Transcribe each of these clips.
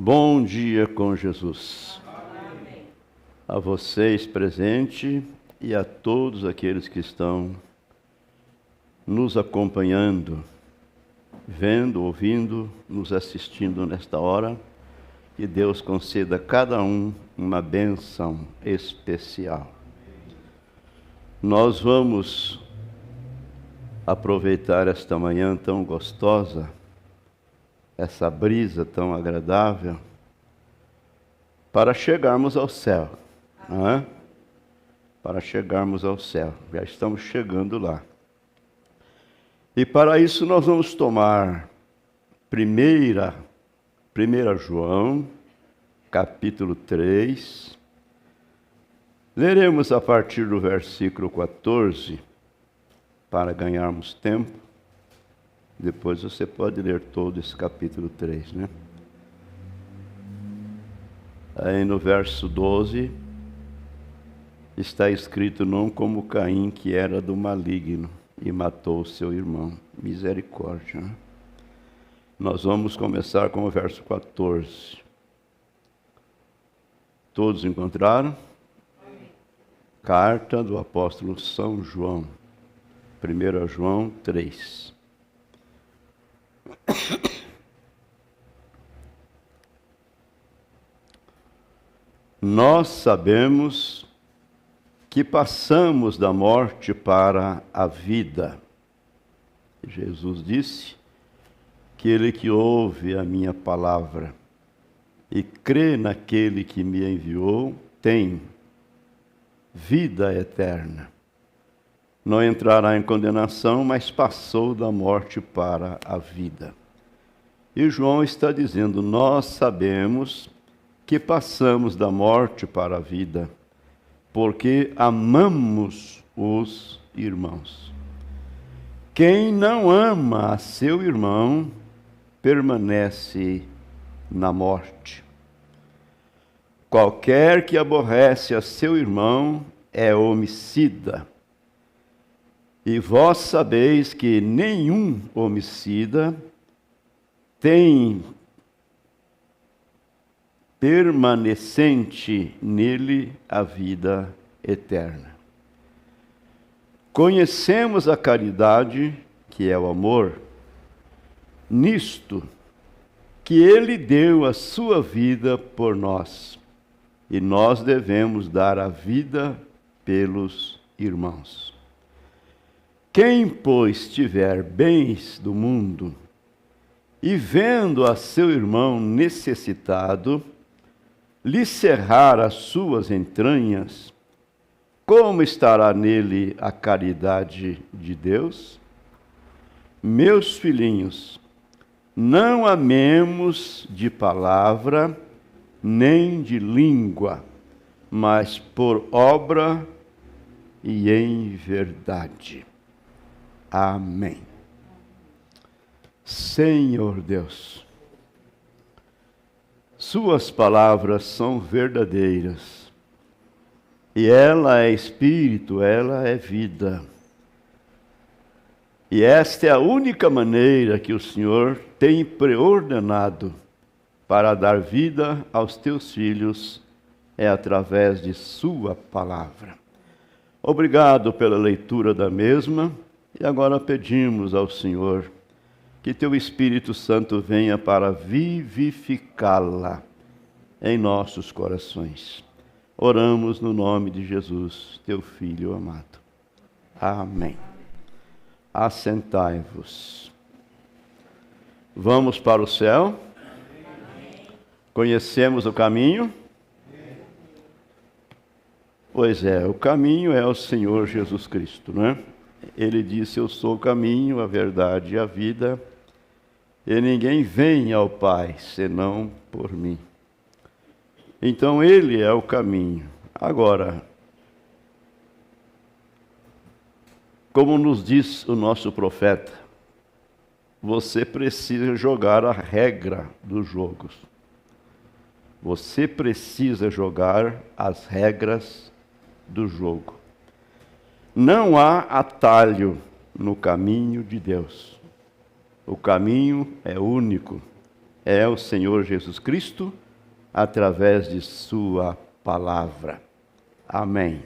Bom dia com Jesus. Amém. A vocês presentes e a todos aqueles que estão nos acompanhando, vendo, ouvindo, nos assistindo nesta hora. Que Deus conceda a cada um uma bênção especial. Nós vamos aproveitar esta manhã tão gostosa, essa brisa tão agradável, para chegarmos ao céu, não é? Para chegarmos ao céu, já estamos chegando lá. E para isso nós vamos tomar 1 João, capítulo 3, leremos a partir do versículo 14, para ganharmos tempo. Depois você pode ler todo esse capítulo 3, né? Aí no verso 12, está escrito: não como Caim, que era do maligno, e matou seu irmão. Misericórdia, né? Nós vamos começar com o verso 14. Todos encontraram? Carta do apóstolo São João, 1 João 3. Nós sabemos que passamos da morte para a vida. Jesus disse que aquele que ouve a minha palavra e crê naquele que me enviou tem vida eterna. Não entrará em condenação, mas passou da morte para a vida. E João está dizendo: nós sabemos que passamos da morte para a vida, porque amamos os irmãos. Quem não ama a seu irmão, permanece na morte. Qualquer que aborrece a seu irmão é homicida. E vós sabeis que nenhum homicida tem permanecente nele a vida eterna. Conhecemos a caridade, que é o amor, nisto, que ele deu a sua vida por nós, e nós devemos dar a vida pelos irmãos. Quem, pois, tiver bens do mundo, e vendo a seu irmão necessitado, lhe cerrar as suas entranhas, como estará nele a caridade de Deus? Meus filhinhos, não amemos de palavra, nem de língua, mas por obra e em verdade. Amém. Senhor Deus, suas palavras são verdadeiras, e ela é espírito, ela é vida. E esta é a única maneira que o Senhor tem preordenado para dar vida aos teus filhos, é através de sua palavra. Obrigado pela leitura da mesma, e agora pedimos ao Senhor que teu Espírito Santo venha para vivificá-la em nossos corações. Oramos no nome de Jesus, teu Filho amado. Amém. Assentai-vos. Vamos para o céu? Conhecemos o caminho? Pois é, o caminho é o Senhor Jesus Cristo, não é? Ele disse: eu sou o caminho, a verdade e a vida, e ninguém vem ao Pai senão por mim. Então ele é o caminho. Agora, como nos diz o nosso profeta, você precisa jogar a regra dos jogos. Você precisa jogar as regras do jogo. Não há atalho no caminho de Deus. O caminho é único, é o Senhor Jesus Cristo, através de sua palavra. Amém.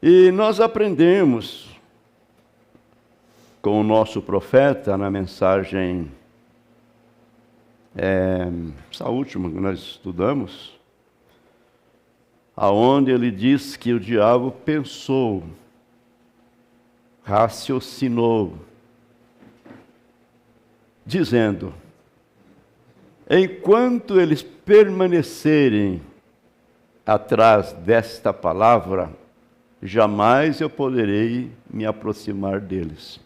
E nós aprendemos com o nosso profeta na mensagem, essa última que nós estudamos, aonde ele diz que o diabo pensou, raciocinou, dizendo: enquanto eles permanecerem atrás desta palavra, jamais eu poderei me aproximar deles.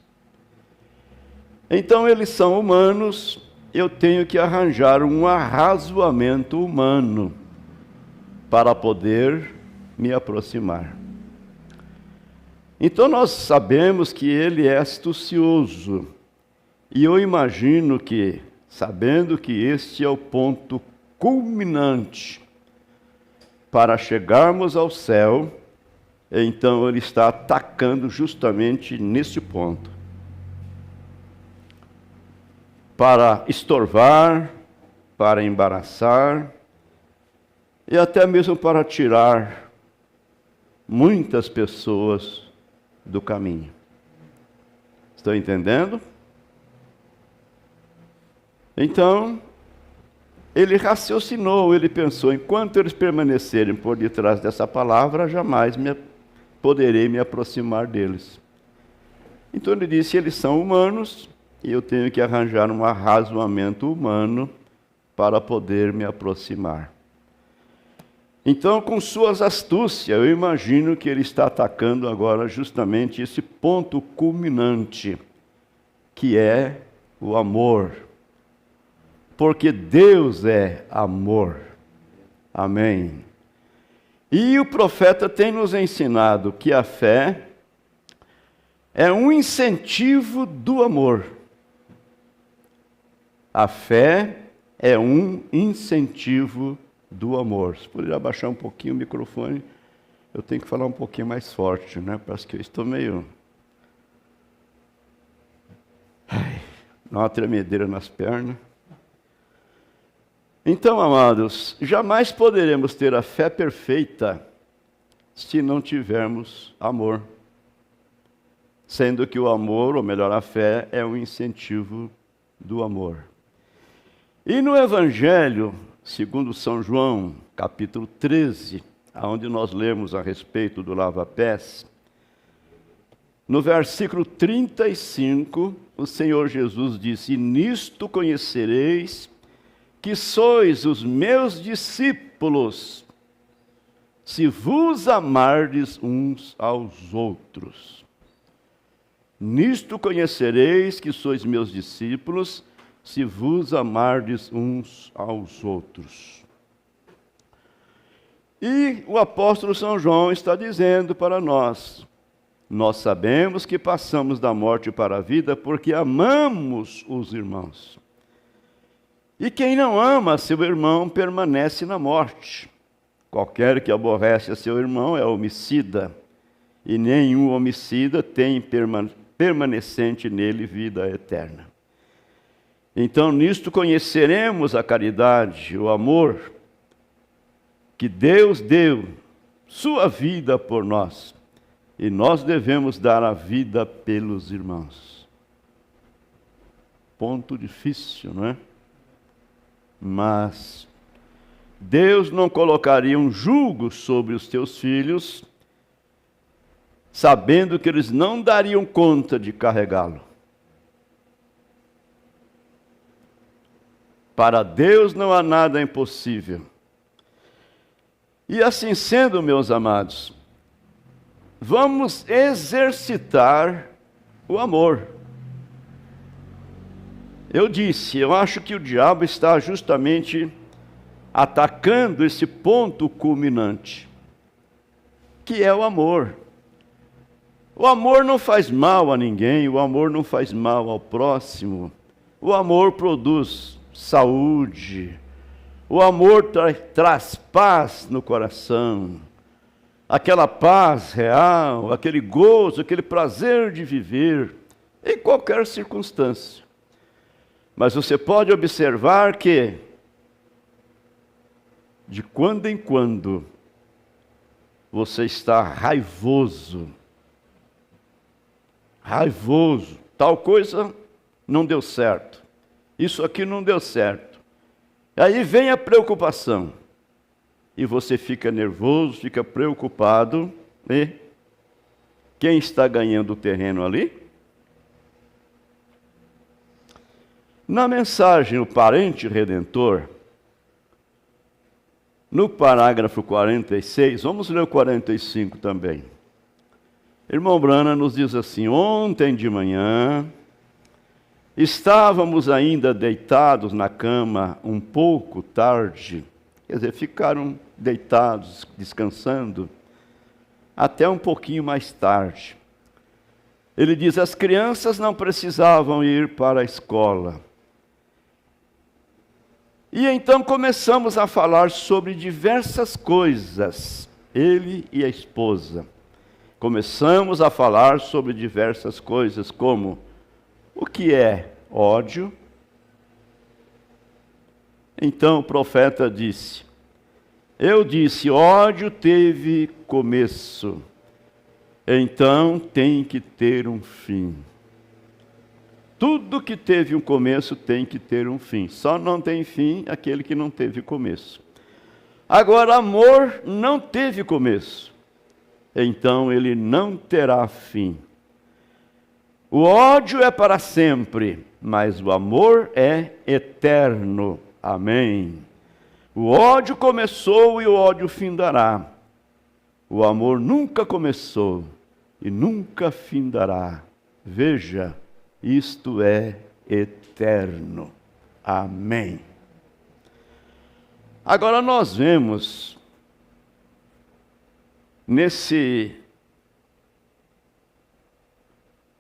Então eles são humanos, eu tenho que arranjar um arrazoamento humano para poder me aproximar. Então nós sabemos que ele é astucioso, e eu imagino que, sabendo que este é o ponto culminante para chegarmos ao céu, então ele está atacando justamente nesse ponto, para estorvar, para embaraçar e até mesmo para tirar muitas pessoas do caminho. Estão entendendo? Então, ele raciocinou, ele pensou: enquanto eles permanecerem por detrás dessa palavra, jamais poderei me aproximar deles. Então ele disse: eles são humanos, e eu tenho que arranjar um arrazoamento humano para poder me aproximar. Então, com suas astúcias, eu imagino que ele está atacando agora justamente esse ponto culminante, que é o amor. Porque Deus é amor. Amém. E o profeta tem nos ensinado que a fé é um incentivo do amor. A fé é um incentivo do amor. Se puder abaixar um pouquinho o microfone, eu tenho que falar um pouquinho mais forte, né? Parece que eu estou meio... dá uma tremedeira nas pernas. Então, amados, jamais poderemos ter a fé perfeita se não tivermos amor. Sendo que o amor, ou melhor, a fé, é um incentivo do amor. E no Evangelho, segundo São João, capítulo 13, onde nós lemos a respeito do lava-pés, no versículo 35, o Senhor Jesus disse: nisto conhecereis que sois os meus discípulos, se vos amardes uns aos outros. Nisto conhecereis que sois meus discípulos, se vos amardes uns aos outros. E o apóstolo São João está dizendo para nós: nós sabemos que passamos da morte para a vida porque amamos os irmãos. E quem não ama seu irmão permanece na morte. Qualquer que aborrece a seu irmão é homicida, e nenhum homicida tem permanecente nele vida eterna. Então, nisto conheceremos a caridade, o amor, que Deus deu sua vida por nós, e nós devemos dar a vida pelos irmãos. Ponto difícil, não é? Mas Deus não colocaria um jugo sobre os teus filhos, sabendo que eles não dariam conta de carregá-lo. Para Deus não há nada impossível. E assim sendo, meus amados, vamos exercitar o amor. Eu disse, eu acho que o diabo está justamente atacando esse ponto culminante, que é o amor. O amor não faz mal a ninguém, o amor não faz mal ao próximo. O amor produz saúde, o amor traz paz no coração, aquela paz real, aquele gozo, aquele prazer de viver em qualquer circunstância. Mas você pode observar que, de quando em quando, você está raivoso. Raivoso. Tal coisa não deu certo. Isso aqui não deu certo. Aí vem a preocupação. E você fica nervoso, fica preocupado. E quem está ganhando o terreno ali? Na mensagem, o parente redentor, no parágrafo 46, vamos ler o 45 também. Irmão Brana nos diz assim: ontem de manhã, estávamos ainda deitados na cama um pouco tarde, quer dizer, ficaram deitados, descansando, até um pouquinho mais tarde. Ele diz: as crianças não precisavam ir para a escola. E então começamos a falar sobre diversas coisas, ele e a esposa. Começamos a falar sobre diversas coisas, como o que é ódio. Então o profeta disse: eu disse, ódio teve começo, então tem que ter um fim. Tudo que teve um começo tem que ter um fim. Só não tem fim aquele que não teve começo. Agora, amor não teve começo, então ele não terá fim. O ódio é para sempre, mas o amor é eterno. Amém. O ódio começou e o ódio findará. O amor nunca começou e nunca findará. Veja, isto é eterno. Amém. Agora nós vemos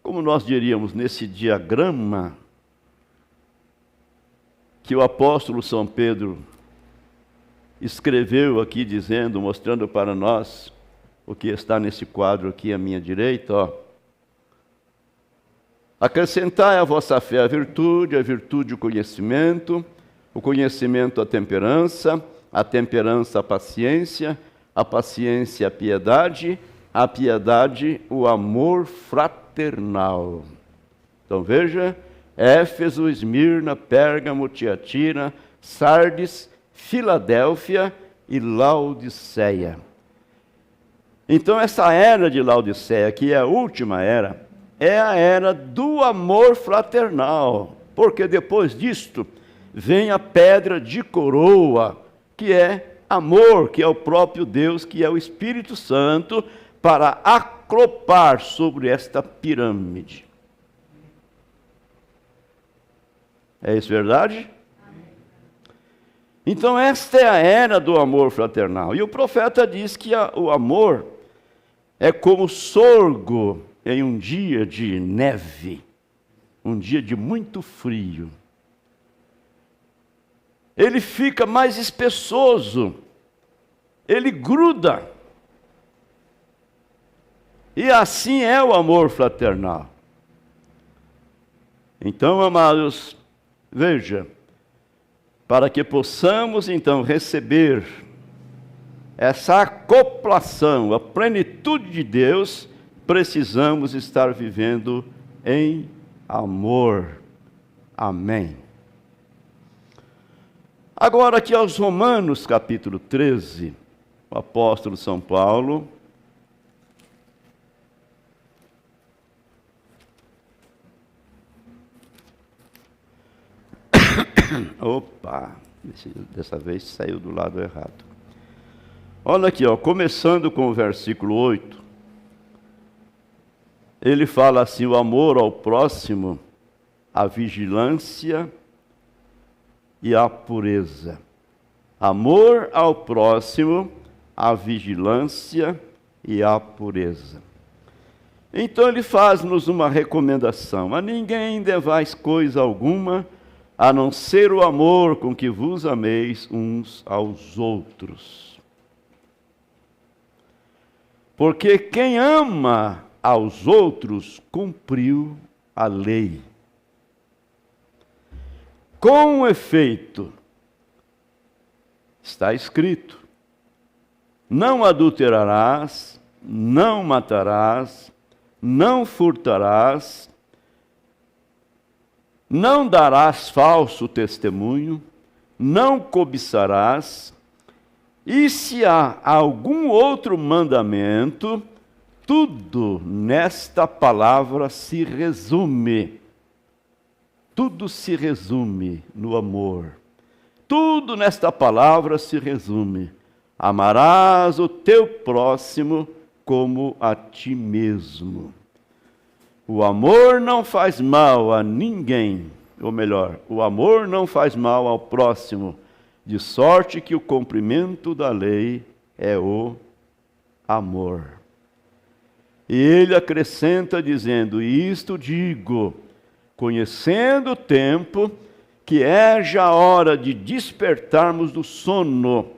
como nós diríamos, nesse diagrama que o apóstolo São Pedro escreveu aqui dizendo, mostrando para nós o que está nesse quadro aqui à minha direita, ó. Acrescentai à vossa fé a virtude o conhecimento a temperança a paciência a piedade o amor fraternal. Então veja, Éfeso, Esmirna, Pérgamo, Tiatira, Sardes, Filadélfia e Laodiceia. Então essa era de Laodiceia, que é a última era, é a era do amor fraternal, porque depois disto vem a pedra de coroa, que é amor, que é o próprio Deus, que é o Espírito Santo, para acropar sobre esta pirâmide. É isso verdade? Então esta é a era do amor fraternal. E o profeta diz que o amor é como sorgo em um dia de neve, um dia de muito frio. Ele fica mais espessoso, ele gruda. E assim é o amor fraternal. Então, amados, veja, para que possamos então receber essa acoplação, a plenitude de Deus, precisamos estar vivendo em amor. Amém. Agora aqui aos Romanos, capítulo 13, o apóstolo São Paulo dessa vez saiu do lado errado. Olha aqui, ó, começando com o versículo 8, ele fala assim: o amor ao próximo, a vigilância e a pureza. Amor ao próximo, a vigilância e a pureza. Então ele faz-nos uma recomendação: a ninguém devais coisa alguma, a não ser o amor com que vos ameis uns aos outros. Porque quem ama aos outros cumpriu a lei. Com efeito, está escrito: não adulterarás, não matarás, não furtarás, não darás falso testemunho, não cobiçarás, e se há algum outro mandamento, tudo nesta palavra se resume. Tudo se resume no amor. Tudo nesta palavra se resume. Amarás o teu próximo como a ti mesmo. O amor não faz mal a ninguém, ou melhor, o amor não faz mal ao próximo, de sorte que o cumprimento da lei é o amor. E ele acrescenta dizendo: isto digo, conhecendo o tempo, que é já hora de despertarmos do sono,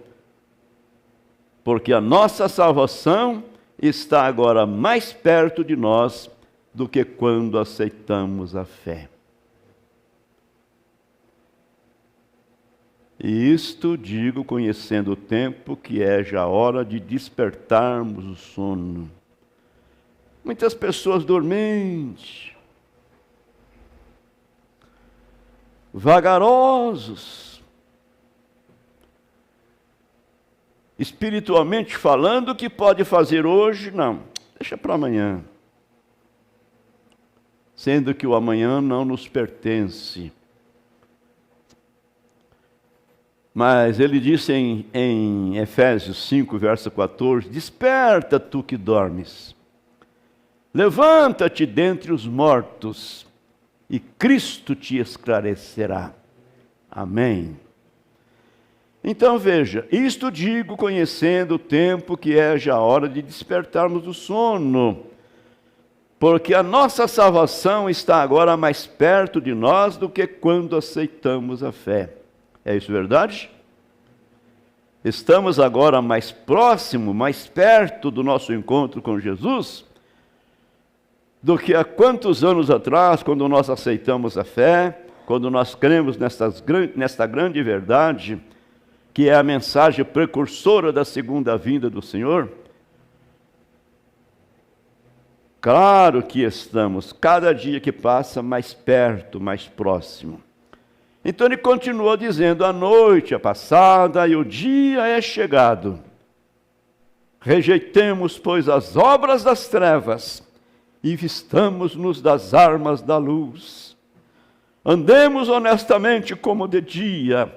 porque a nossa salvação está agora mais perto de nós do que quando aceitamos a fé. E isto digo, conhecendo o tempo, que é já hora de despertarmos o sono. Muitas pessoas dormentes, vagarosos, espiritualmente falando, o que pode fazer hoje, não, deixa para amanhã. Sendo que o amanhã não nos pertence. Mas ele disse em Efésios 5, verso 14, desperta tu que dormes, levanta-te dentre os mortos, e Cristo te esclarecerá. Amém. Então veja, isto digo conhecendo o tempo, que é já hora de despertarmos do sono, porque a nossa salvação está agora mais perto de nós do que quando aceitamos a fé. É isso verdade? Estamos agora mais próximo, mais perto do nosso encontro com Jesus, do que há quantos anos atrás, quando nós aceitamos a fé, quando nós cremos nesta grande verdade, que é a mensagem precursora da segunda vinda do Senhor. Claro que estamos, cada dia que passa, mais perto, mais próximo. Então ele continua dizendo, a noite é passada e o dia é chegado. Rejeitemos, pois, as obras das trevas e vistamos-nos das armas da luz. Andemos honestamente como de dia,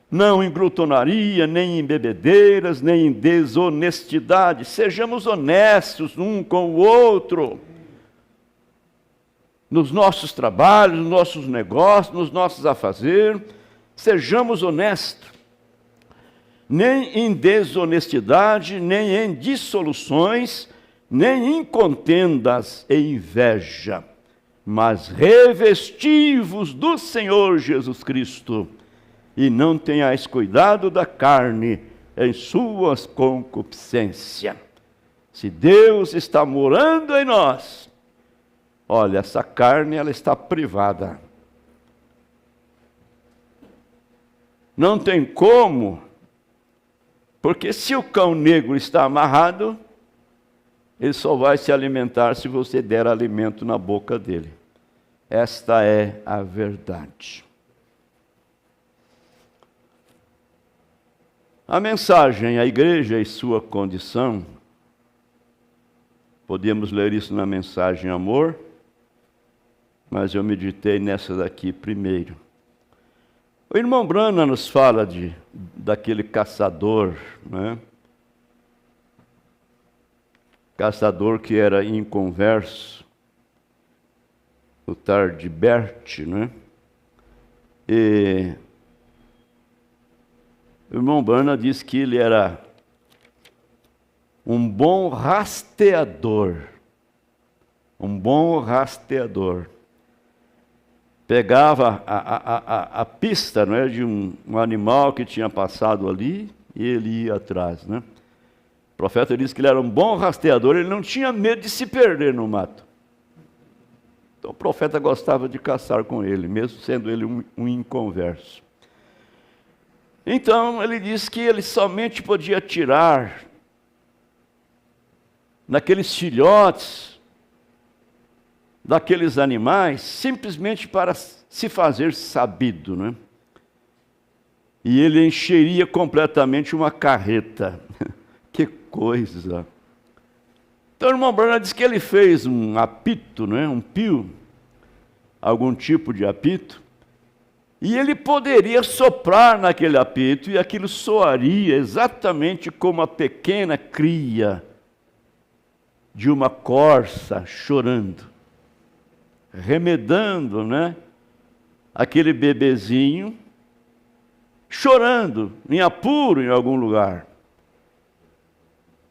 não em glutonaria, nem em bebedeiras, nem em desonestidade. Sejamos honestos um com o outro, nos nossos trabalhos, nos nossos negócios, nos nossos afazeres. Sejamos honestos, nem em desonestidade, nem em dissoluções, nem em contendas e inveja, mas revesti-vos do Senhor Jesus Cristo, e não tenhais cuidado da carne em suas concupiscências. Se Deus está morando em nós, olha, essa carne ela está privada. Não tem como, porque se o cão negro está amarrado, ele só vai se alimentar se você der alimento na boca dele. Esta é a verdade. A mensagem, a igreja e sua condição, podemos ler isso na mensagem amor, mas eu meditei nessa daqui primeiro. O irmão Branham nos fala daquele caçador, né? Caçador que era inconverso, o tal de Bert, né? E o irmão Branham diz que ele era um bom rastreador. Um bom rastreador. Pegava a pista, não é, de um animal que tinha passado ali e ele ia atrás, né? O profeta disse que ele era um bom rastreador, ele não tinha medo de se perder no mato. Então o profeta gostava de caçar com ele, mesmo sendo ele um inconverso. Então ele diz que ele somente podia atirar naqueles filhotes daqueles animais, simplesmente para se fazer sabido, né? E ele encheria completamente uma carreta. Que coisa! Então o irmão Branham diz que ele fez um apito, né? Um pio, algum tipo de apito, e ele poderia soprar naquele apito, e aquilo soaria exatamente como a pequena cria de uma corça chorando, remedando, né? Aquele bebezinho chorando, em apuro em algum lugar.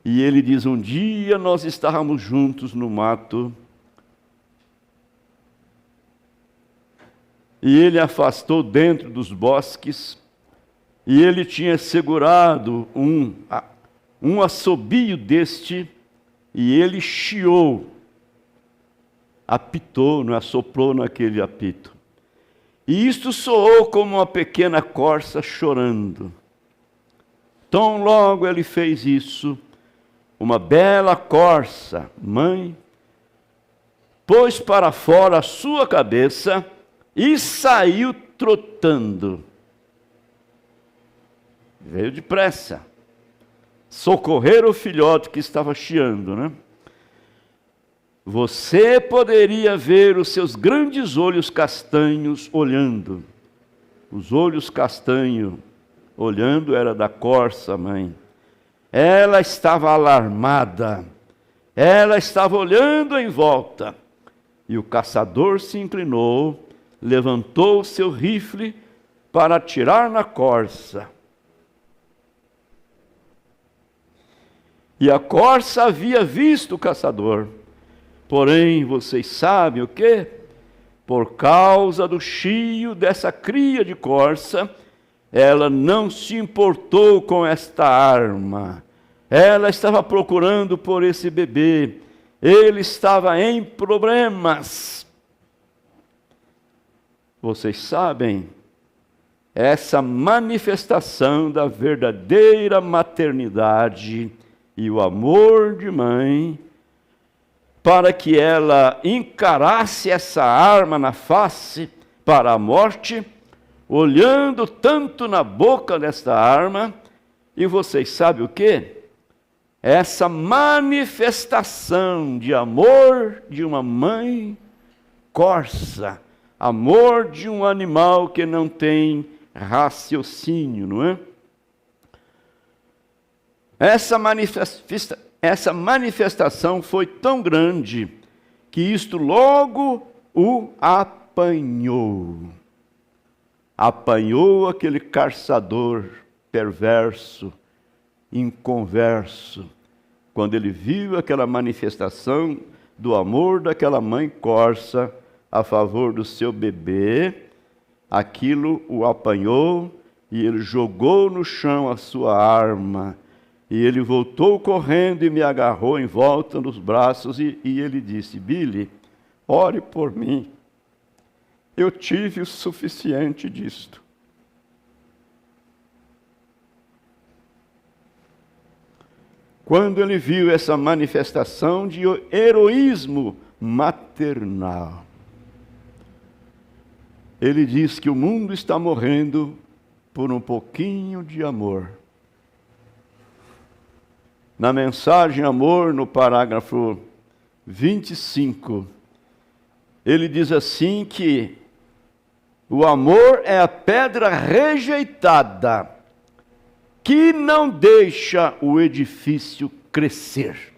E ele diz, um dia nós estávamos juntos no mato, e ele afastou dentro dos bosques, e ele tinha segurado um assobio deste, e ele chiou, apitou, não assoprou naquele apito. E isto soou como uma pequena corça chorando. Tão logo ele fez isso, uma bela corça, mãe, pôs para fora a sua cabeça e saiu trotando. Veio depressa, socorrer o filhote que estava chiando, né? Você poderia ver os seus grandes olhos castanhos olhando. Os olhos castanhos olhando era da corça, mãe. Ela estava alarmada. Ela estava olhando em volta. E o caçador se inclinou, levantou o seu rifle para atirar na corça. E a corça havia visto o caçador. Porém, vocês sabem o quê? Por causa do chio dessa cria de corça, ela não se importou com esta arma. Ela estava procurando por esse bebê. Ele estava em problemas. Vocês sabem, essa manifestação da verdadeira maternidade e o amor de mãe, para que ela encarasse essa arma na face para a morte, olhando tanto na boca desta arma, e vocês sabem o quê? Essa manifestação de amor de uma mãe corça, amor de um animal que não tem raciocínio, não é? Essa manifestação foi tão grande que isto logo o apanhou. Apanhou aquele caçador perverso, inconverso, quando ele viu aquela manifestação do amor daquela mãe corça a favor do seu bebê, aquilo o apanhou e ele jogou no chão a sua arma. E ele voltou correndo e me agarrou em volta nos braços e ele disse, Billy, ore por mim. Eu tive o suficiente disto. Quando ele viu essa manifestação de heroísmo maternal, ele diz que o mundo está morrendo por um pouquinho de amor. Na mensagem Amor, no parágrafo 25, ele diz assim que o amor é a pedra rejeitada que não deixa o edifício crescer.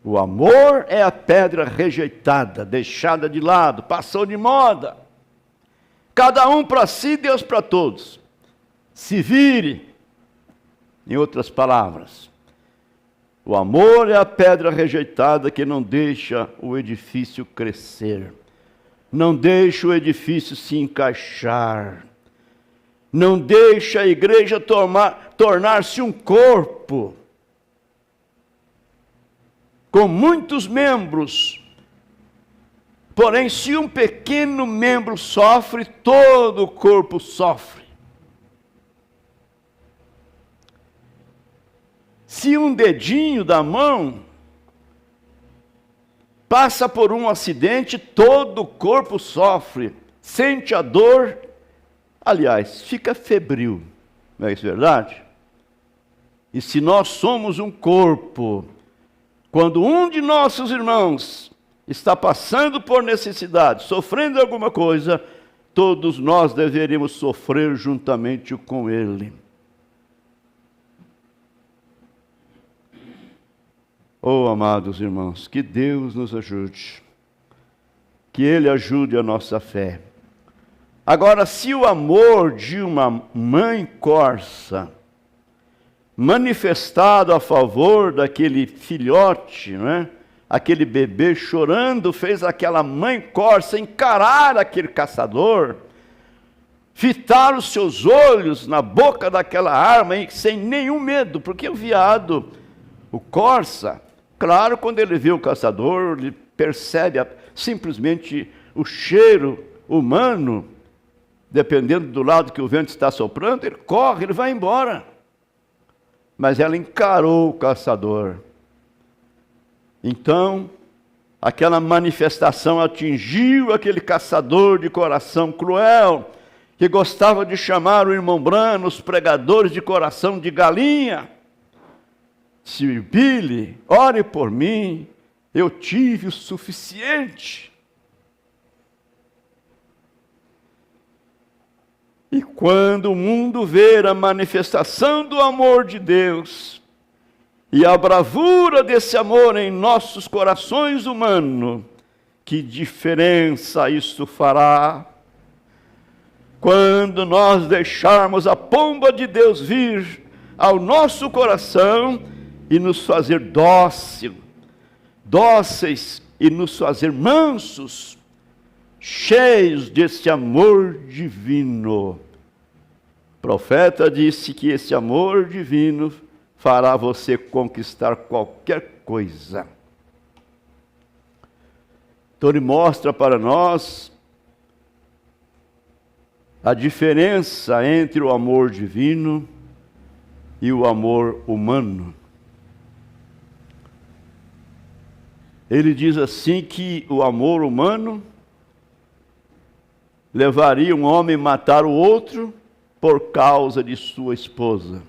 O amor é a pedra rejeitada, deixada de lado, passou de moda. Cada um para si, Deus para todos. Se vire. Em outras palavras, o amor é a pedra rejeitada que não deixa o edifício crescer, não deixa o edifício se encaixar, não deixa a igreja tornar-se um corpo, com muitos membros, Porém, se um pequeno membro sofre, todo o corpo sofre. Se um dedinho da mão passa por um acidente, todo o corpo sofre, sente a dor, aliás, fica febril. Não é isso verdade? E se nós somos um corpo, quando um de nossos irmãos está passando por necessidade, sofrendo alguma coisa, todos nós deveríamos sofrer juntamente com ele. Oh, amados irmãos, que Deus nos ajude, que Ele ajude a nossa fé. Agora, se o amor de uma mãe corça, manifestado a favor daquele filhote, não é? Aquele bebê chorando, fez aquela mãe corça encarar aquele caçador, fitar os seus olhos na boca daquela arma, sem nenhum medo, porque o veado, o corça, claro, quando ele vê o caçador, ele percebe simplesmente o cheiro humano, dependendo do lado que o vento está soprando, ele corre, ele vai embora. Mas ela encarou o caçador. Então, aquela manifestação atingiu aquele caçador de coração cruel, que gostava de chamar o irmão Brano, os pregadores de coração de galinha. Se Billy, ore por mim, eu tive o suficiente. E quando o mundo ver a manifestação do amor de Deus, e a bravura desse amor em nossos corações humanos, que diferença isso fará? Quando nós deixarmos a pomba de Deus vir ao nosso coração e nos fazer dóceis e nos fazer mansos, cheios desse amor divino. O profeta disse que esse amor divino fará você conquistar qualquer coisa. Então ele mostra para nós a diferença entre o amor divino e o amor humano. Ele diz assim que o amor humano levaria um homem a matar o outro por causa de sua esposa.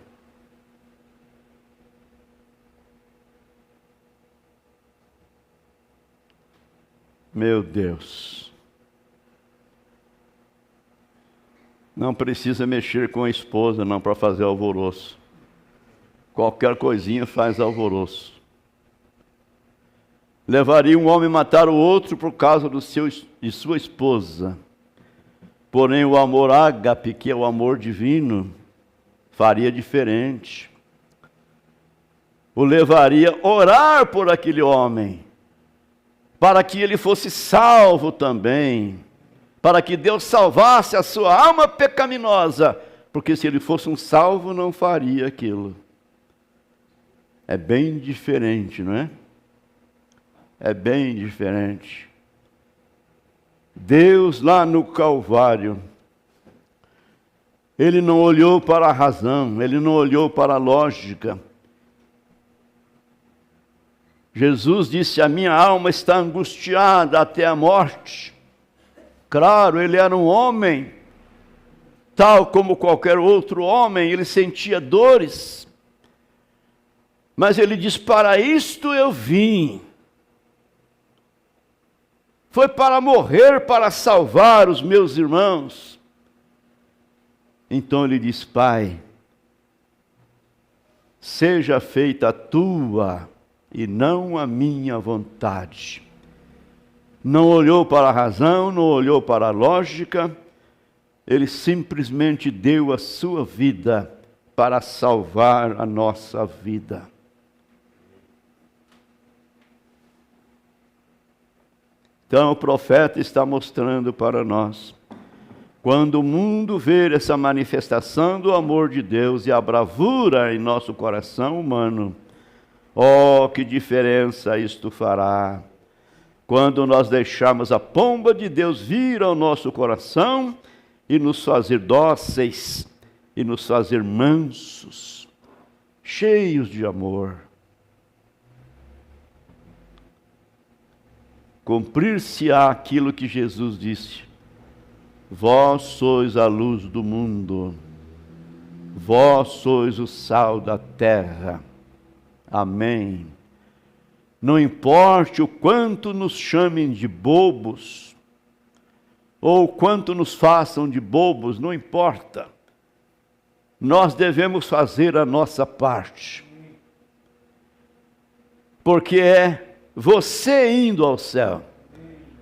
Meu Deus. Não precisa mexer com a esposa, não, para fazer alvoroço. Qualquer coisinha faz alvoroço. Levaria um homem a matar o outro por causa de sua esposa. Porém, o amor ágape, que é o amor divino, faria diferente. O levaria a orar por aquele homem, para que ele fosse salvo também, para que Deus salvasse a sua alma pecaminosa, porque se ele fosse um salvo, não faria aquilo. É bem diferente, não é? É bem diferente. Deus lá no Calvário, Ele não olhou para a razão, Ele não olhou para a lógica. Jesus disse, a minha alma está angustiada até a morte. Claro, Ele era um homem, tal como qualquer outro homem, Ele sentia dores. Mas Ele diz, para isto eu vim. Foi para morrer, para salvar os meus irmãos. Então Ele diz, Pai, seja feita a tua e não a minha vontade. Não olhou para a razão, não olhou para a lógica, Ele simplesmente deu a sua vida para salvar a nossa vida. Então o profeta está mostrando para nós, quando o mundo ver essa manifestação do amor de Deus e a bravura em nosso coração humano, oh, que diferença isto fará! quando nós deixarmos a pomba de Deus vir ao nosso coração e nos fazer dóceis, e nos fazer mansos, cheios de amor. Cumprir-se-á aquilo que Jesus disse: vós sois a luz do mundo, vós sois o sal da terra. Amém. Não importe o quanto nos chamem de bobos, ou o quanto nos façam de bobos, não importa. Nós devemos fazer a nossa parte. Porque é você indo ao céu.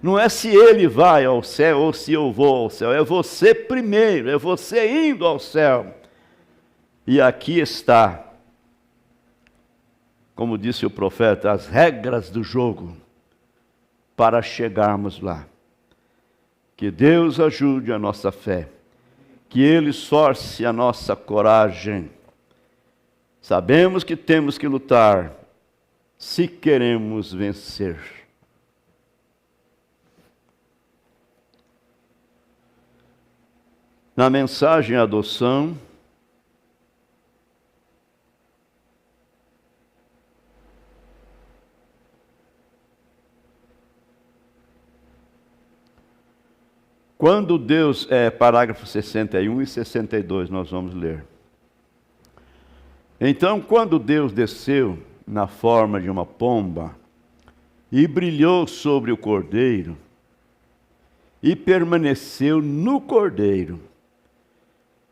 Não é se ele vai ao céu ou se eu vou ao céu. É você primeiro, é você indo ao céu. E aqui está, como disse o profeta, as regras do jogo para chegarmos lá. Que Deus ajude a nossa fé. Que Ele esforce a nossa coragem. Sabemos que temos que lutar se queremos vencer. Na mensagem adoção, quando Deus, parágrafo 61 e 62, nós vamos ler. Então, quando Deus desceu na forma de uma pomba e brilhou sobre o cordeiro e permaneceu no cordeiro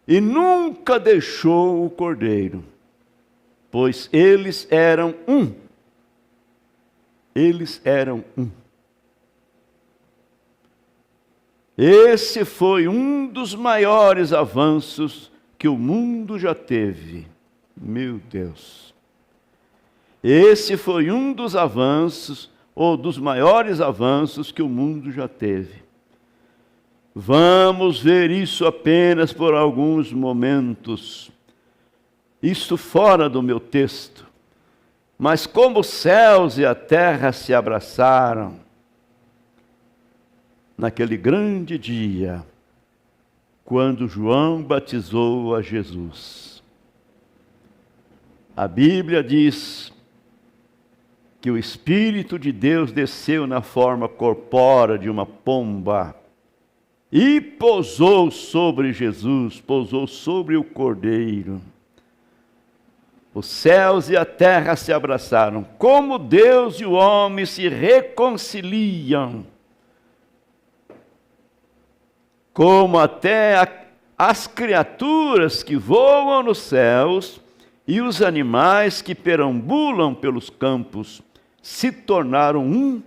e nunca deixou o cordeiro, pois eles eram um. Eles eram um. Esse foi um dos maiores avanços que o mundo já teve. Meu Deus. Esse foi um dos avanços, ou dos maiores avanços que o mundo já teve. Vamos ver isso apenas por alguns momentos. Isso fora do meu texto. Mas como os céus e a terra se abraçaram, naquele grande dia, quando João batizou a Jesus. A Bíblia diz que o Espírito de Deus desceu na forma corpórea de uma pomba e pousou sobre Jesus, pousou sobre o Cordeiro. Os céus e a terra se abraçaram, como Deus e o homem se reconciliam, como até as criaturas que voam nos céus e os animais que perambulam pelos campos se tornaram um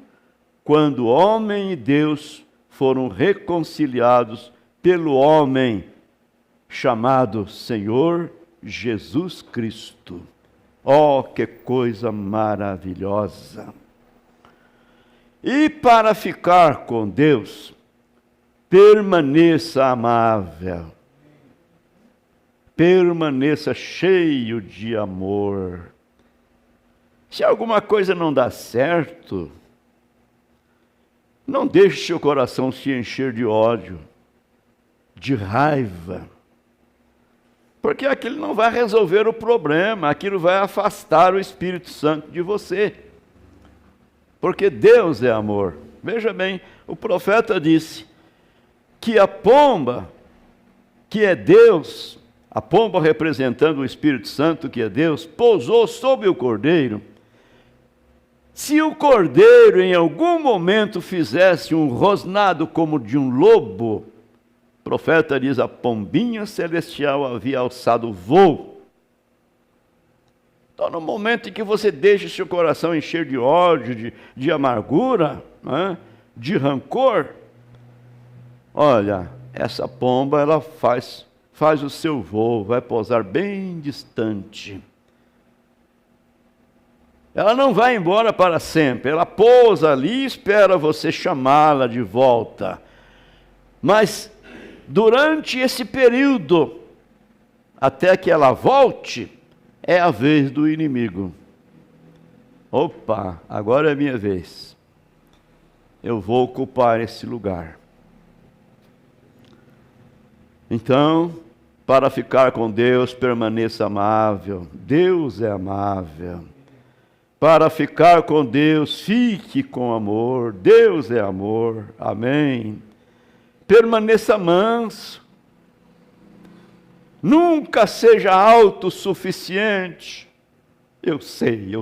quando o homem e Deus foram reconciliados pelo homem chamado Senhor Jesus Cristo. Oh, que coisa maravilhosa! E para ficar com Deus, permaneça amável, permaneça cheio de amor. Se alguma coisa não dá certo, não deixe seu coração se encher de ódio, de raiva, porque aquilo não vai resolver o problema, aquilo vai afastar o Espírito Santo de você, porque Deus é amor. Veja bem, o profeta disse que a pomba, que é Deus, a pomba representando o Espírito Santo, que é Deus, pousou sobre o cordeiro. Se o cordeiro em algum momento fizesse um rosnado como de um lobo, o profeta diz, a pombinha celestial havia alçado voo. Então, no momento em que você deixa seu coração encher de ódio, de amargura, né, de rancor, olha, essa pomba, ela faz o seu voo, vai pousar bem distante. Ela não vai embora para sempre, ela pousa ali e espera você chamá-la de volta. Mas, durante esse período, até que ela volte, é a vez do inimigo. Opa, agora é minha vez. eu vou ocupar esse lugar. Então, para ficar com Deus, permaneça amável. Deus é amável. Para ficar com Deus, fique com amor. Deus é amor. Amém. Permaneça manso. Nunca seja autossuficiente. Eu sei,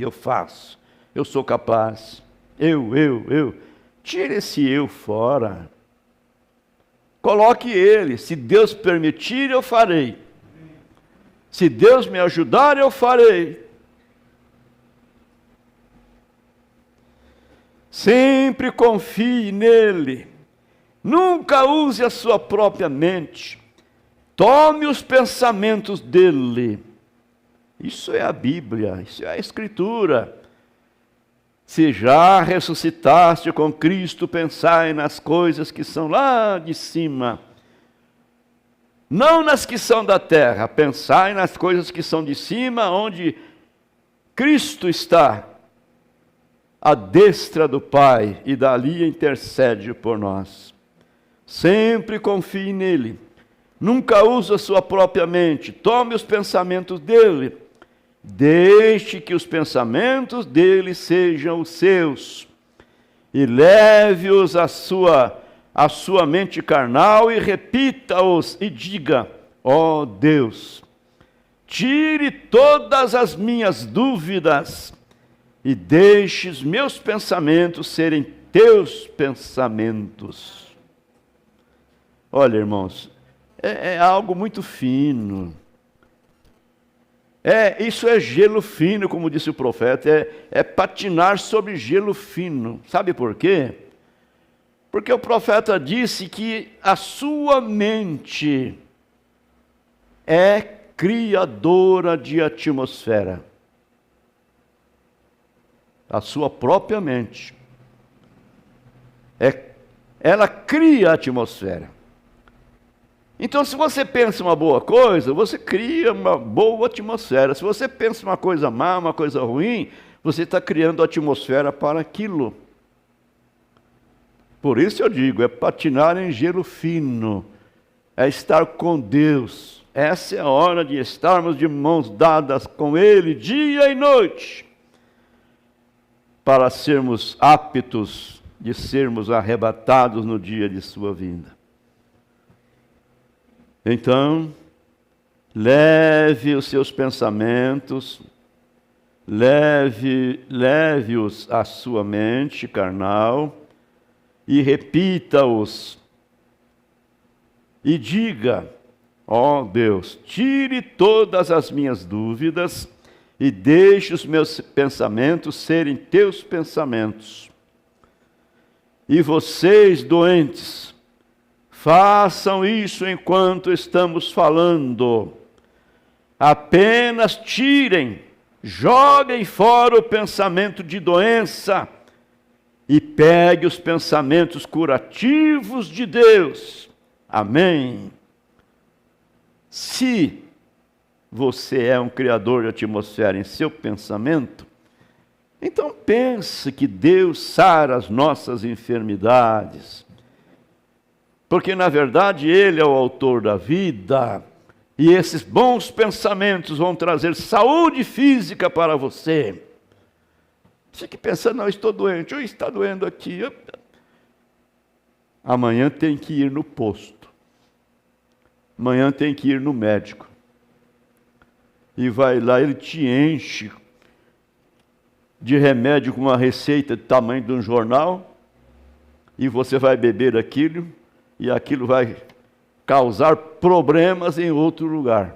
eu faço. Eu sou capaz. Eu. Tire esse eu fora. Coloque ele. Se Deus permitir, eu farei. Se Deus me ajudar, eu farei. Sempre confie nele. Nunca use a sua própria mente. Tome os pensamentos dele. Isso é a Bíblia, isso é a Escritura. Se já ressuscitaste com Cristo, pensai nas coisas que são lá de cima. Não nas que são da terra. Pensai nas coisas que são de cima, onde Cristo está à destra do Pai, e dali intercede por nós. Sempre confie nele. Nunca use a sua própria mente. Tome os pensamentos dele. Deixe que os pensamentos dele sejam os seus. E leve-os à sua mente carnal e repita-os e diga: ó Deus, tire todas as minhas dúvidas e deixe os meus pensamentos serem teus pensamentos. Olha, irmãos, é algo muito fino. Isso é gelo fino, como disse o profeta, é patinar sobre gelo fino. Sabe por quê? Porque o profeta disse que a sua mente é criadora de atmosfera. A sua própria mente. Ela cria a atmosfera. Então, se você pensa uma boa coisa, você cria uma boa atmosfera. Se você pensa uma coisa má, uma coisa ruim, você está criando a atmosfera para aquilo. Por isso eu digo, é patinar em gelo fino, é estar com Deus. Essa é a hora de estarmos de mãos dadas com Ele, dia e noite, para sermos aptos de sermos arrebatados no dia de sua vinda. Então, leve os seus pensamentos, leve-os à sua mente carnal e repita-os. E diga: ó Deus, tire todas as minhas dúvidas e deixe os meus pensamentos serem teus pensamentos. E vocês, doentes, façam isso enquanto estamos falando. Apenas tirem, joguem fora o pensamento de doença e pegue os pensamentos curativos de Deus. Amém. Se você é um criador de atmosfera em seu pensamento, então pense que Deus sara as nossas enfermidades. Porque, na verdade, Ele é o autor da vida. E esses bons pensamentos vão trazer saúde física para você. Fique pensando: não, estou doente, ou está doendo aqui. Amanhã tem que ir no posto. Amanhã tem que ir no médico. E vai lá, ele te enche de remédio com uma receita do tamanho de um jornal. E você vai beber aquilo. E aquilo vai causar problemas em outro lugar.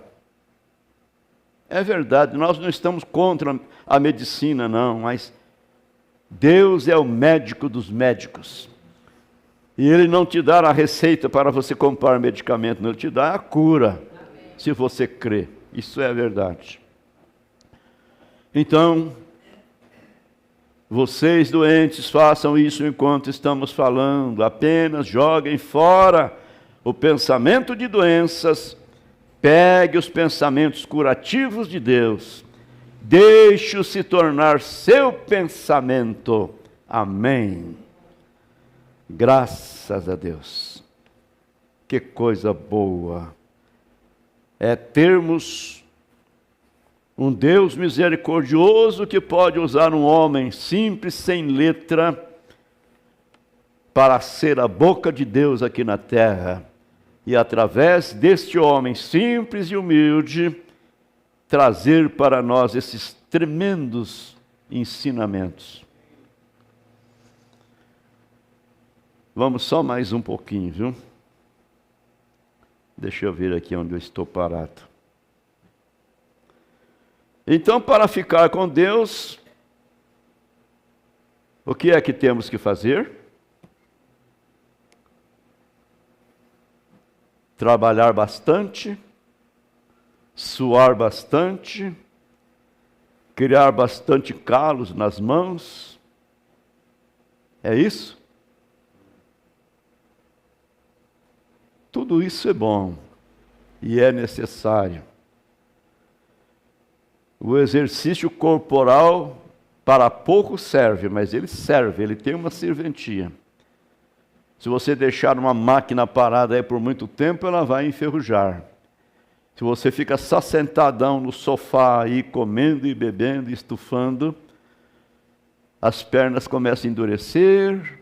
É verdade, nós não estamos contra a medicina, não, mas Deus é o médico dos médicos. E Ele não te dá a receita para você comprar medicamento, não, Ele te dá a cura, se você crê. Isso é a verdade. Então, vocês doentes, façam isso enquanto estamos falando. Apenas joguem fora o pensamento de doenças. Pegue os pensamentos curativos de Deus. Deixe-o se tornar seu pensamento. Amém. Graças a Deus. Que coisa boa é termos um Deus misericordioso que pode usar um homem simples, sem letra, para ser a boca de Deus aqui na terra. E através deste homem simples e humilde, trazer para nós esses tremendos ensinamentos. Vamos só mais um pouquinho, viu? Deixa eu ver aqui onde eu estou parado. Então, para ficar com Deus, o que é que temos que fazer? Trabalhar bastante, suar bastante, criar bastante calos nas mãos. É isso? Tudo isso é bom e é necessário. O exercício corporal para pouco serve, mas ele serve, ele tem uma serventia. Se você deixar uma máquina parada aí por muito tempo, ela vai enferrujar. Se você fica só sentadão no sofá aí, comendo e bebendo, estufando, as pernas começam a endurecer,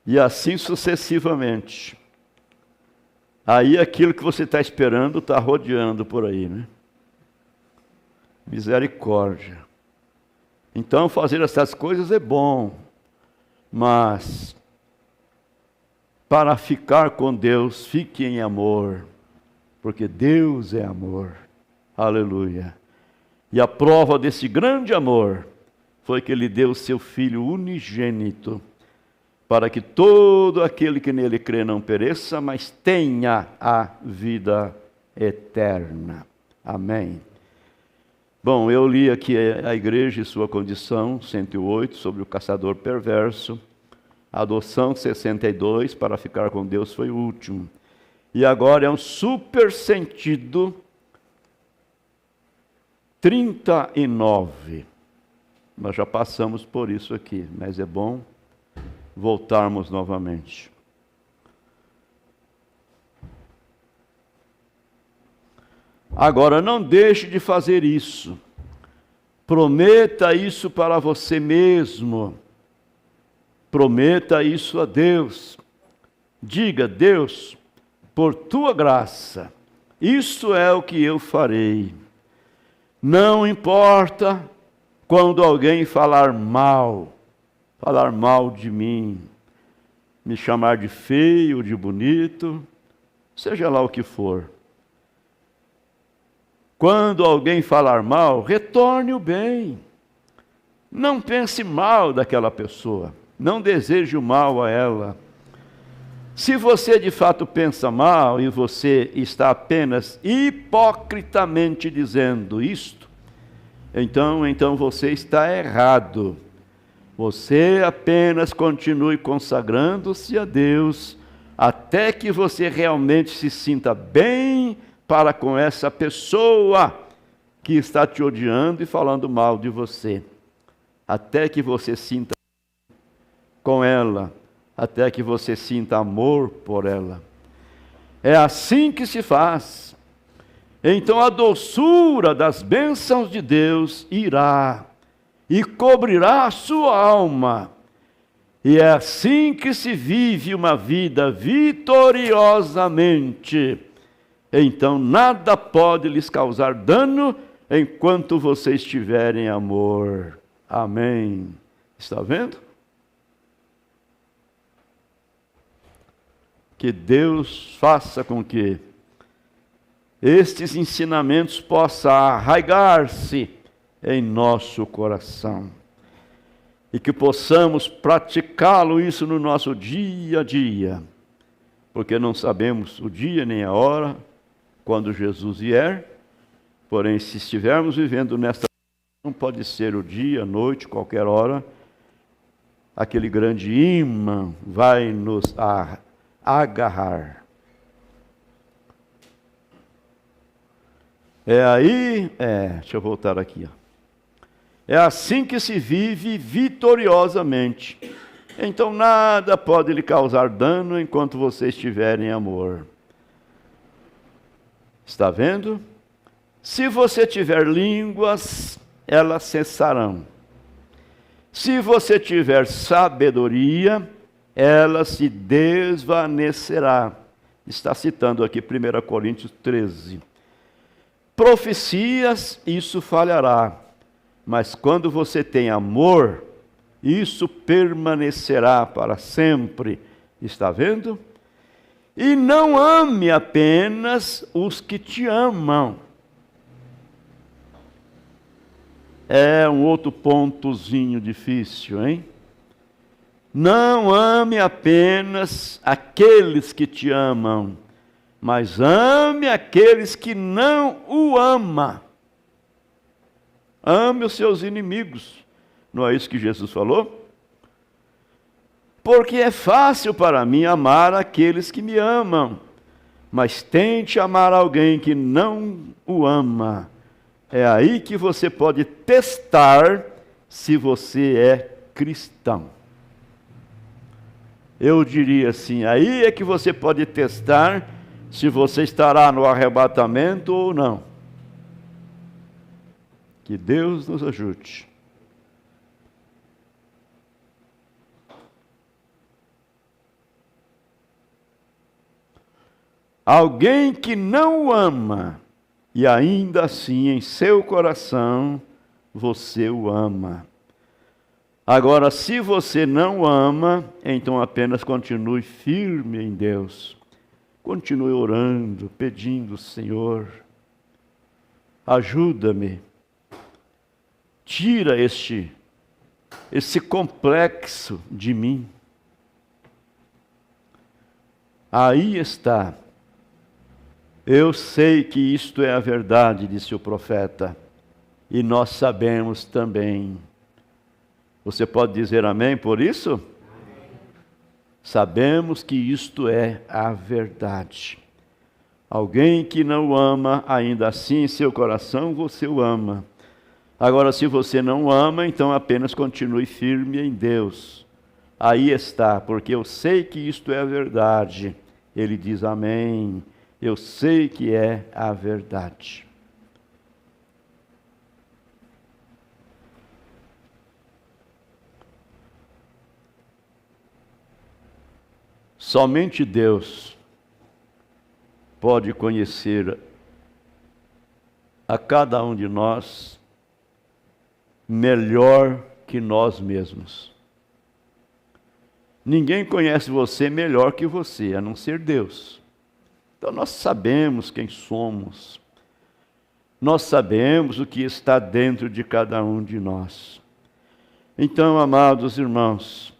e assim sucessivamente. Aí aquilo que você está esperando está rodeando por aí, né? Misericórdia. Então fazer essas coisas é bom, mas para ficar com Deus, fique em amor, porque Deus é amor. Aleluia. E a prova desse grande amor foi que Ele deu o seu Filho unigênito, para que todo aquele que nele crê não pereça, mas tenha a vida eterna. Amém. Bom, eu li aqui a Igreja e Sua Condição, 108, sobre o caçador perverso. A adoção, 62, para ficar com Deus, foi o último. E agora é um super sentido, 39. Nós já passamos por isso aqui, mas é bom voltarmos novamente. Agora, não deixe de fazer isso. Prometa isso para você mesmo. Prometa isso a Deus. Diga: Deus, por tua graça, isso é o que eu farei. Não importa quando alguém falar mal de mim, me chamar de feio, de bonito, seja lá o que for. Quando alguém falar mal, retorne o bem. Não pense mal daquela pessoa, não deseje o mal a ela. Se você de fato pensa mal e você está apenas hipocritamente dizendo isto, então você está errado. Você apenas continue consagrando-se a Deus até que você realmente se sinta bem para com essa pessoa que está te odiando e falando mal de você. Até que você sinta com ela, até que você sinta amor por ela. É assim que se faz. Então a doçura das bênçãos de Deus irá e cobrirá a sua alma. E é assim que se vive uma vida vitoriosamente. Então nada pode lhes causar dano enquanto você estiver em amor. Amém. Está vendo? Que Deus faça com que estes ensinamentos possam arraigar-se em nosso coração e que possamos praticá-lo isso no nosso dia a dia, porque não sabemos o dia nem a hora quando Jesus vier. Porém, se estivermos vivendo nesta, não pode ser o dia, a noite, qualquer hora, aquele grande ímã vai nos agarrar. Deixa eu voltar aqui. É assim que se vive vitoriosamente. Então nada pode lhe causar dano enquanto você estiver em amor. Está vendo? Se você tiver línguas, elas cessarão. Se você tiver sabedoria, ela se desvanecerá. Está citando aqui 1 Coríntios 13. Profecias, isso falhará. Mas quando você tem amor, isso permanecerá para sempre. Está vendo? E não ame apenas os que te amam. É um outro pontozinho difícil, hein? Não ame apenas aqueles que te amam, mas ame aqueles que não o amam. Ame os seus inimigos. Não é isso que Jesus falou? Porque é fácil para mim amar aqueles que me amam, mas tente amar alguém que não o ama. É aí que você pode testar se você é cristão. Eu diria assim, aí é que você pode testar se você estará no arrebatamento ou não. Que Deus nos ajude. Alguém que não o ama, e ainda assim em seu coração você o ama. Agora, se você não ama, então apenas continue firme em Deus. Continue orando, pedindo, Senhor, ajuda-me. Tira esse complexo de mim. Aí está. Eu sei que isto é a verdade, disse o profeta, e nós sabemos também. Você pode dizer amém por isso? Amém. Sabemos que isto é a verdade. Alguém que não o ama, ainda assim em seu coração você o ama. Agora, se você não o ama, então apenas continue firme em Deus. Aí está, porque eu sei que isto é a verdade. Ele diz amém. Eu sei que é a verdade. Somente Deus pode conhecer a cada um de nós melhor que nós mesmos. Ninguém conhece você melhor que você, a não ser Deus. Então nós sabemos quem somos. Nós sabemos o que está dentro de cada um de nós. Então, amados irmãos,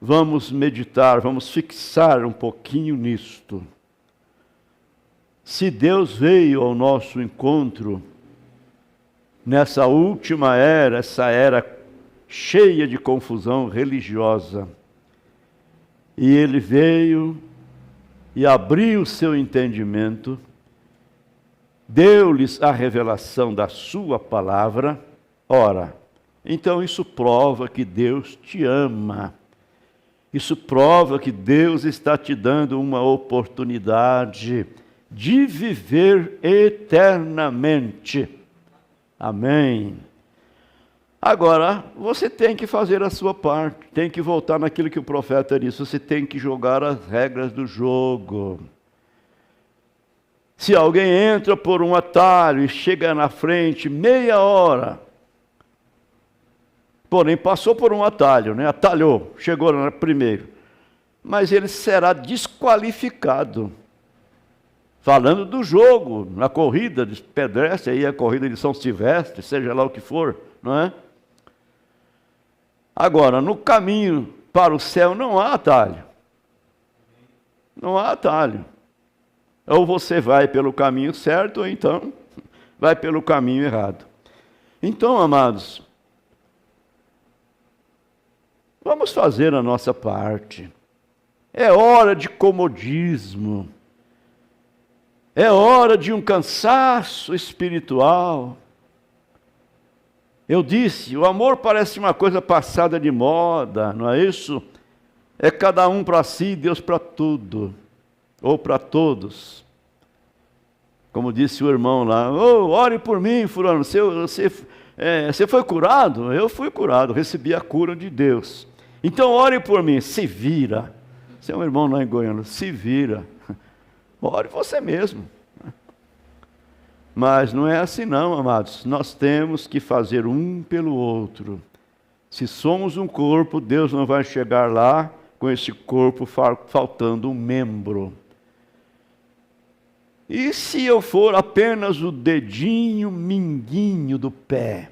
vamos meditar, vamos fixar um pouquinho nisto. Se Deus veio ao nosso encontro nessa última era, essa era cheia de confusão religiosa, e Ele veio e abriu o seu entendimento, deu-lhes a revelação da sua palavra, ora, então isso prova que Deus te ama. Isso prova que Deus está te dando uma oportunidade de viver eternamente. Amém. Agora, você tem que fazer a sua parte, tem que voltar naquilo que o profeta disse, você tem que jogar as regras do jogo. Se alguém entra por um atalho e chega na frente meia hora, porém passou por um atalho, né? Atalhou, chegou primeiro, mas ele será desqualificado. Falando do jogo, na corrida de pedestre, aí a corrida de São Silvestre, seja lá o que for, não é? Agora, no caminho para o céu não há atalho. Não há atalho. Ou você vai pelo caminho certo, ou então vai pelo caminho errado. Então, amados, vamos fazer a nossa parte. É hora de comodismo. É hora de um cansaço espiritual. Eu disse, o amor parece uma coisa passada de moda, não é isso? É cada um para si, Deus para tudo, ou para todos. Como disse o irmão lá, ore por mim, fulano, você foi curado? Eu fui curado, recebi a cura de Deus. Então ore por mim, se vira. Você é um irmão lá em Goiânia, se vira. Ore você mesmo. Mas não é assim não, amados. Nós temos que fazer um pelo outro. Se somos um corpo, Deus não vai chegar lá com esse corpo faltando um membro. E se eu for apenas o dedinho minguinho do pé,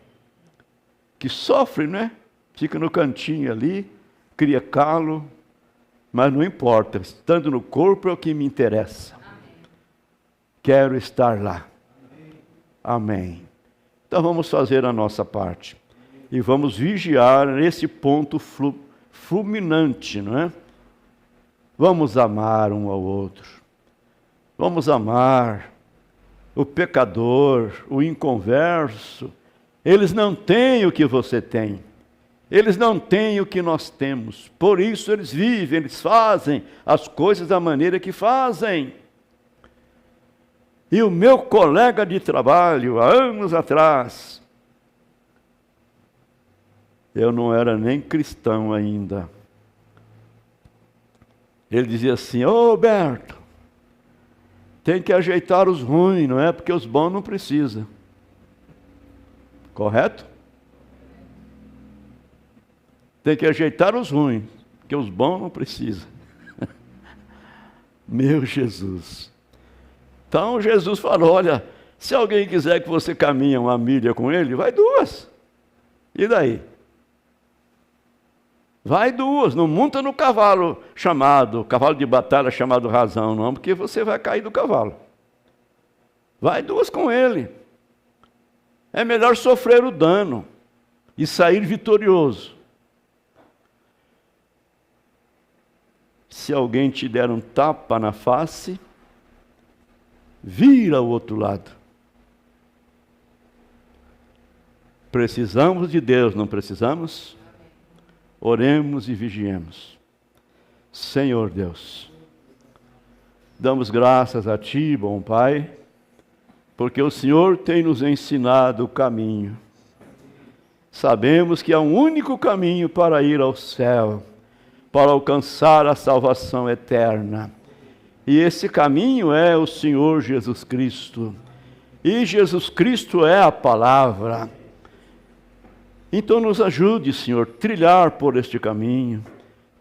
que sofre, né? Fica no cantinho ali, cria calo, mas não importa, estando no corpo é o que me interessa. Quero estar lá. Amém. Então vamos fazer a nossa parte. E vamos vigiar nesse ponto fulminante, não é? Vamos amar um ao outro. Vamos amar o pecador, o inconverso. Eles não têm o que você tem. Eles não têm o que nós temos. Por isso eles vivem, eles fazem as coisas da maneira que fazem. E o meu colega de trabalho, há anos atrás, eu não era nem cristão ainda. Ele dizia assim, Berto, tem que ajeitar os ruins, não é? Porque os bons não precisam. Correto? Tem que ajeitar os ruins, porque os bons não precisam. Meu Jesus. Então Jesus falou, olha, se alguém quiser que você caminhe uma milha com ele, vai 2. E daí? Vai 2, não monta no cavalo de batalha chamado razão, não, porque você vai cair do cavalo. Vai 2 com ele. É melhor sofrer o dano e sair vitorioso. Se alguém te der um tapa na face, vira ao outro lado. Precisamos de Deus, não precisamos? Oremos e vigiemos. Senhor Deus, damos graças a Ti, bom Pai, porque o Senhor tem nos ensinado o caminho. Sabemos que há um único caminho para ir ao céu, para alcançar a salvação eterna. E esse caminho é o Senhor Jesus Cristo. E Jesus Cristo é a palavra. Então nos ajude, Senhor, trilhar por este caminho,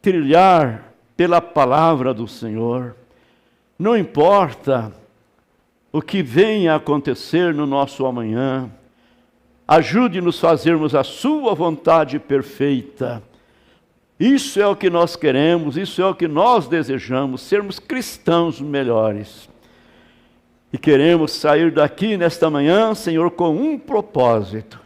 trilhar pela palavra do Senhor. Não importa o que venha a acontecer no nosso amanhã, ajude-nos a fazermos a sua vontade perfeita. Isso é o que nós queremos, isso é o que nós desejamos, sermos cristãos melhores. E queremos sair daqui nesta manhã, Senhor, com um propósito: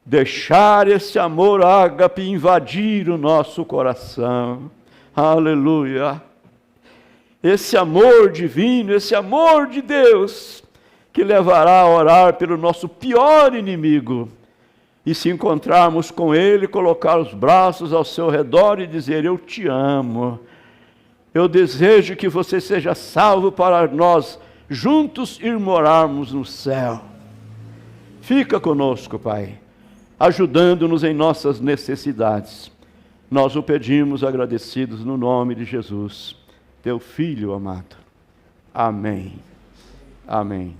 deixar esse amor ágape invadir o nosso coração. Aleluia! Esse amor divino, esse amor de Deus, que levará a orar pelo nosso pior inimigo. E se encontrarmos com Ele, colocar os braços ao seu redor e dizer: eu te amo. Eu desejo que você seja salvo para nós juntos ir morarmos no céu. Fica conosco, Pai, ajudando-nos em nossas necessidades. Nós o pedimos agradecidos no nome de Jesus, Teu Filho amado. Amém. Amém.